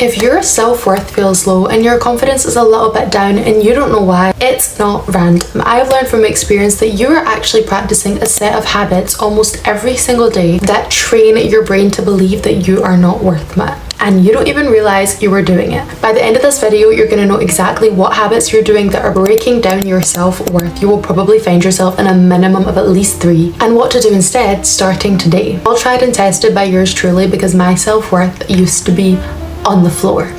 If your self-worth feels low and your confidence is a little bit down and you don't know why, it's not random. I've learned from experience that you are actually practicing a set of habits almost every single day that train your brain to believe that you are not worth much. And you don't even realize you were doing it. By the end of this video, you're going to know exactly what habits you're doing that are breaking down your self-worth. You will probably find yourself in a minimum of at least 3, and what to do instead starting today. All tried and tested by yours truly, because my self-worth used to be on the floor.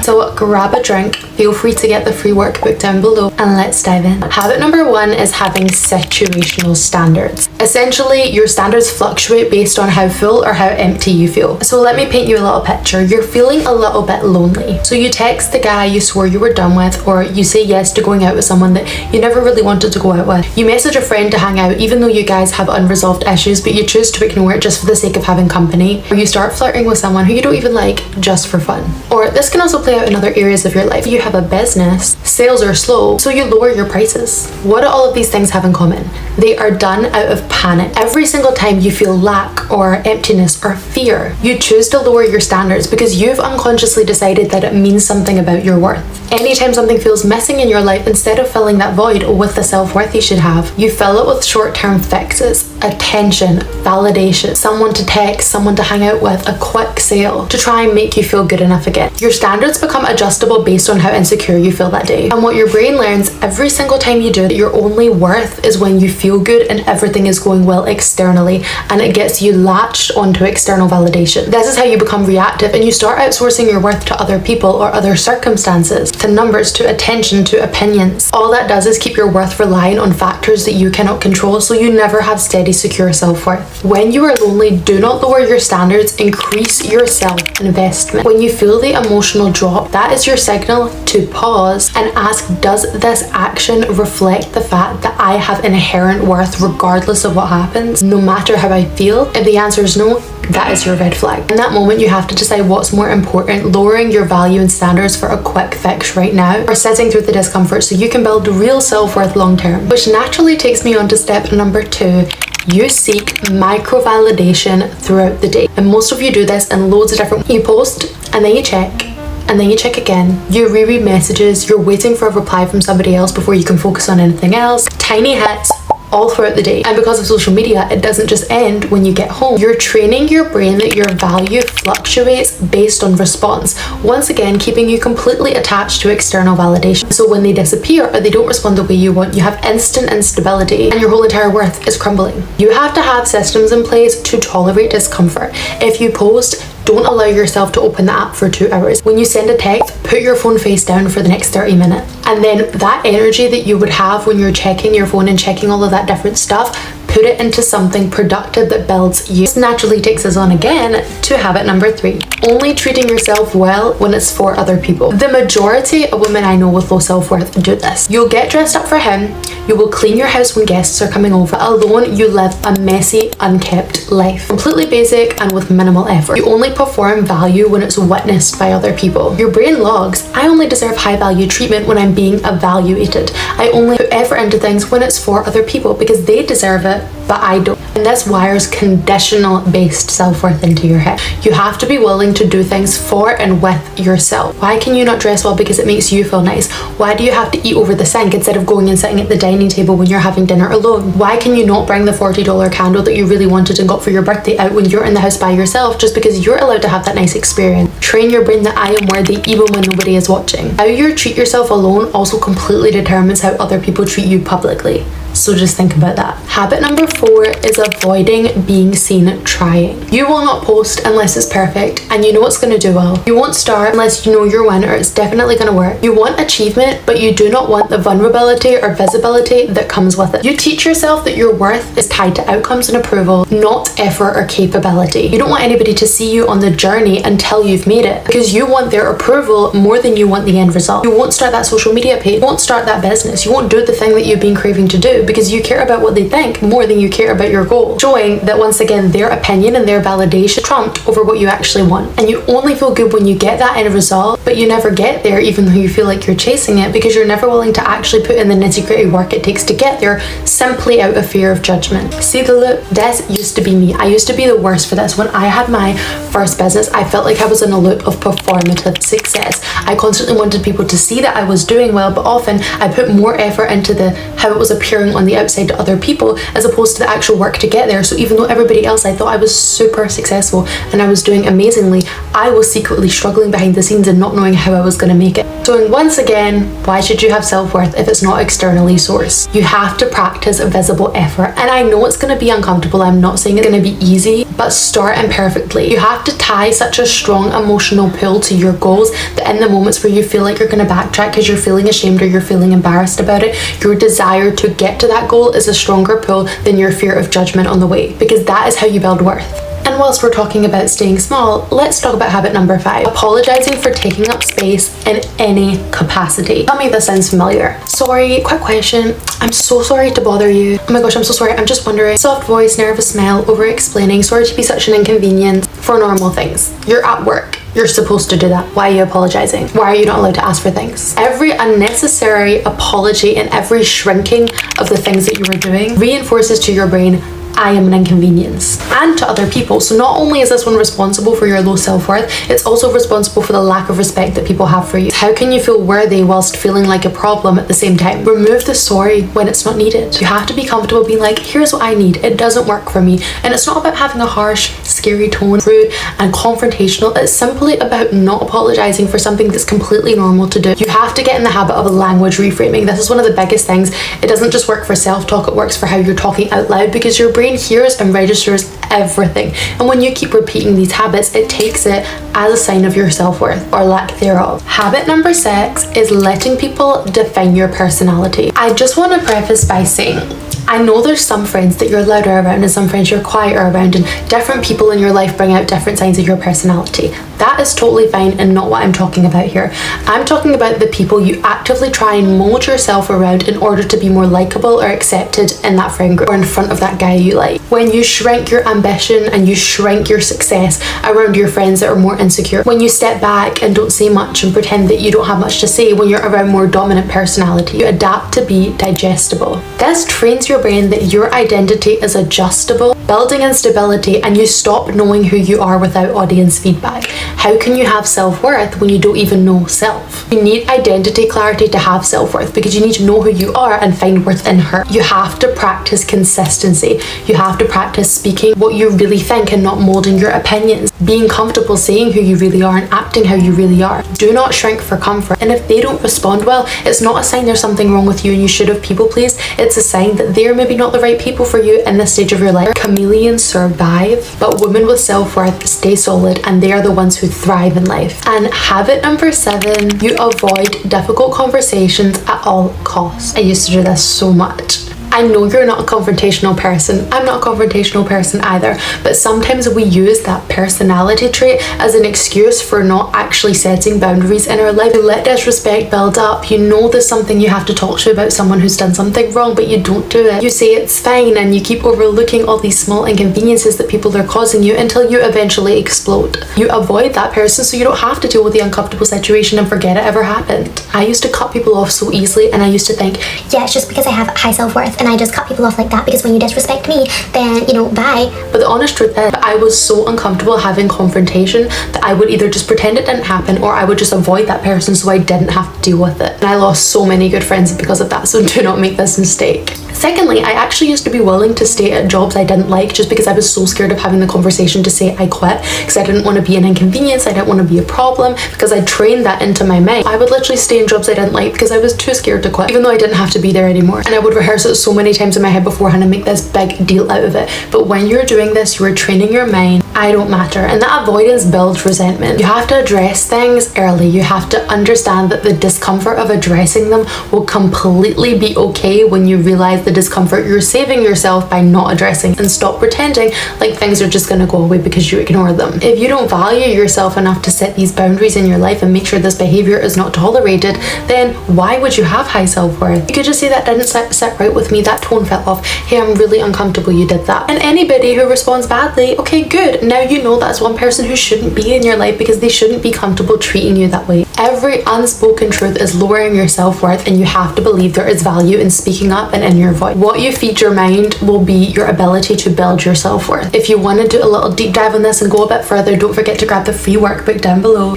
So grab a drink, feel free to get the free workbook down below, and let's dive in. Habit number 1 is having situational standards. Essentially, your standards fluctuate based on how full or how empty you feel. So let me paint you a little picture. You're feeling a little bit lonely. So you text the guy you swore you were done with, or you say yes to going out with someone that you never really wanted to go out with. You message a friend to hang out even though you guys have unresolved issues, but you choose to ignore it just for the sake of having company. Or you start flirting with someone who you don't even like just for fun. Or this can also play out in other areas of your life. You have a business, sales are slow, so you lower your prices. What do all of these things have in common? They are done out of panic. Every single time you feel lack or emptiness or fear, you choose to lower your standards because you've unconsciously decided that it means something about your worth. Anytime something feels missing in your life, instead of filling that void with the self-worth you should have, you fill it with short-term fixes, attention, validation, someone to text, someone to hang out with, a quick sale to try and make you feel good enough again. Your standards become adjustable based on how insecure you feel that day. And what your brain learns every single time you do it, your only worth is when you feel good and everything is going well externally, and it gets you latched onto external validation. This is how you become reactive and you start outsourcing your worth to other people or other circumstances, to numbers, to attention, to opinions. All that does is keep your worth relying on factors that you cannot control, so you never have steady, secure self-worth. When you are lonely, do not lower your standards, increase your self-investment. When you feel the emotional drop, that is your signal to pause and ask, does this action reflect the fact that I have inherent worth regardless of what happens, no matter how I feel? If the answer is no, that is your red flag. In that moment, you have to decide what's more important, lowering your value and standards for a quick fix right now, or sitting through the discomfort so you can build real self-worth long term. Which naturally takes me on to step number 2. You seek micro-validation throughout the day. And most of you do this in loads of different ways. You post, and then you check, and then you check again. You reread messages, you're waiting for a reply from somebody else before you can focus on anything else. Tiny hits all throughout the day. And because of social media, it doesn't just end when you get home. You're training your brain that your value fluctuates based on response, once again keeping you completely attached to external validation. So when they disappear or they don't respond the way you want, you have instant instability and your whole entire worth is crumbling. You have to have systems in place to tolerate discomfort. If you post, don't allow yourself to open the app for 2 hours. When you send a text, put your phone face down for the next 30 minutes. And then that energy that you would have when you're checking your phone and checking all of that different stuff, put it into something productive that builds you. This naturally takes us on again to habit number 3. Only treating yourself well when it's for other people. The majority of women I know with low self-worth do this. You'll get dressed up for him, you will clean your house when guests are coming over. Alone, you live a messy, unkept life. Completely basic and with minimal effort. You only perform value when it's witnessed by other people. Your brain logs, I only deserve high value treatment when I'm being evaluated. I only put effort into things when it's for other people because they deserve it, but I don't. And this wires conditional based self-worth into your head. You have to be willing to do things for and with yourself. Why can you not dress well because it makes you feel nice? Why do you have to eat over the sink instead of going and sitting at the dining table when you're having dinner alone? Why can you not bring the $40 candle that you really wanted and got for your birthday out when you're in the house by yourself just because you're allowed to have that nice experience? Train your brain that I am worthy even when nobody is watching. How you treat yourself alone also completely determines how other people treat you publicly. So just think about that. Habit number 4 is avoiding being seen trying. You will not post unless it's perfect and you know it's going to do well. You won't start unless you know you're one or it's definitely going to work. You want achievement, but you do not want the vulnerability or visibility that comes with it. You teach yourself that your worth is tied to outcomes and approval, not effort or capability. You don't want anybody to see you on the journey until you've made it because you want their approval more than you want the end result. You won't start that social media page. You won't start that business. You won't do the thing that you've been craving to do it because you care about what they think more than you care about your goal, showing that once again their opinion and their validation trumped over what you actually want. And you only feel good when you get that end result, but you never get there even though you feel like you're chasing it, because you're never willing to actually put in the nitty-gritty work it takes to get there, simply out of fear of judgment. See the loop? This used to be me. I used to be the worst for this. When I had my first business, I felt like I was in a loop of performative success. I constantly wanted people to see that I was doing well, but often I put more effort into how it was appearing on the outside to other people as opposed to the actual work to get there. So even though everybody else, I thought I was super successful and I was doing amazingly, I was secretly struggling behind the scenes and not knowing how I was going to make it. So once again, why should you have self-worth if it's not externally sourced? You have to practice visible effort. And I know it's going to be uncomfortable. I'm not saying it's going to be easy, but start imperfectly. You have to tie such a strong emotional pull to your goals that in the moments where you feel like you're going to backtrack because you're feeling ashamed or you're feeling embarrassed about it, your desire to get to that goal is a stronger pull than your fear of judgment on the way, because that is how you build worth. And whilst we're talking about staying small, let's talk about habit number 5, apologizing for taking up space in any capacity. Tell me if this sounds familiar. Sorry, quick question. I'm so sorry to bother you. Oh my gosh, I'm so sorry. I'm just wondering. Soft voice, nervous smile, over explaining, sorry to be such an inconvenience for normal things. You're at work. You're supposed to do that. Why are you apologizing? Why are you not allowed to ask for things? Every unnecessary apology and every shrinking of the things that you were doing reinforces to your brain, I am an inconvenience, and to other people. So not only is this one responsible for your low self-worth, it's also responsible for the lack of respect that people have for you. How can you feel worthy whilst feeling like a problem at the same time? Remove the sorry when it's not needed. You have to be comfortable being like, here's what I need. It doesn't work for me. And it's not about having a harsh, scary tone, rude and confrontational. It's simply about not apologizing for something that's completely normal to do. You have to get in the habit of a language reframing. This is one of the biggest things. It doesn't just work for self-talk, it works for how you're talking out loud, because your brain hears and registers everything. And when you keep repeating these habits, it takes it as a sign of your self-worth or lack thereof. Habit number 6 is letting people define your personality. I just want to preface by saying, I know there's some friends that you're louder around and some friends you're quieter around, and different people in your life bring out different signs of your personality. That is totally fine and not what I'm talking about here. I'm talking about the people you actively try and mold yourself around in order to be more likable or accepted in that friend group or in front of that guy you like. When you shrink your ambition and you shrink your success around your friends that are more insecure, when you step back and don't say much and pretend that you don't have much to say when you're around more dominant personality, you adapt to be digestible. This trains your brain that your identity is adjustable, building instability, and you stop knowing who you are without audience feedback. How can you have self-worth when you don't even know self? You need identity clarity to have self-worth, because you need to know who you are and find worth in her. You have to practice consistency. You have to practice speaking what you really think and not molding your opinions. Being comfortable saying who you really are and acting how you really are. Do not shrink for comfort. And if they don't respond well, it's not a sign there's something wrong with you and you should have people pleased. It's a sign that they're maybe not the right people for you in this stage of your life. Chameleons survive, but women with self-worth stay solid, and they are the ones who thrive in life. And habit number 7, you avoid difficult conversations at all costs. I used to do this so much. I know you're not a confrontational person. I'm not a confrontational person either, but sometimes we use that personality trait as an excuse for not actually setting boundaries in our life. You let disrespect build up. You know there's something you have to talk to about someone who's done something wrong, but you don't do it. You say it's fine, and you keep overlooking all these small inconveniences that people are causing you until you eventually explode. You avoid that person so you don't have to deal with the uncomfortable situation and forget it ever happened. I used to cut people off so easily, and I used to think, yeah, it's just because I have high self-worth and I just cut people off like that, because when you disrespect me, then, bye. But the honest truth is, I was so uncomfortable having confrontation that I would either just pretend it didn't happen, or I would just avoid that person so I didn't have to deal with it. And I lost so many good friends because of that, so do not make this mistake. Secondly, I actually used to be willing to stay at jobs I didn't like just because I was so scared of having the conversation to say I quit, because I didn't want to be an inconvenience, I didn't want to be a problem, because I trained that into my mind. I would literally stay in jobs I didn't like because I was too scared to quit, even though I didn't have to be there anymore. And I would rehearse it so many times in my head beforehand and make this big deal out of it. But when you're doing this, you are training your mind, I don't matter, and that avoidance builds resentment. You have to address things early. You have to understand that the discomfort of addressing them will completely be okay when you realize the discomfort you're saving yourself by not addressing, and stop pretending like things are just going to go away because you ignore them. If you don't value yourself enough to set these boundaries in your life and make sure this behavior is not tolerated, then why would you have high self-worth? You could just say, that didn't sit right with me, that tone fell off, hey, I'm really uncomfortable you did that. And anybody who responds badly, okay, good, now you know that's one person who shouldn't be in your life because they shouldn't be comfortable treating you that way. Every unspoken truth is lowering your self-worth, and you have to believe there is value in speaking up and in your voice. What you feed your mind will be your ability to build your self-worth. If you want to do a little deep dive on this and go a bit further, don't forget to grab the free workbook down below.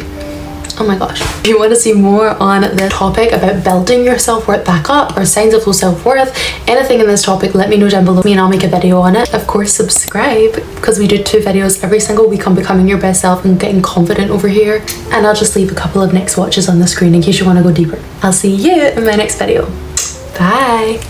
Oh my gosh. If you want to see more on the topic about building your self-worth back up, or signs of low self-worth, anything in this topic, let me know down below and I'll make a video on it. Of course, subscribe, because we do 2 videos every single week on becoming your best self and getting confident over here. And I'll just leave a couple of next watches on the screen in case you want to go deeper. I'll see you in my next video. Bye.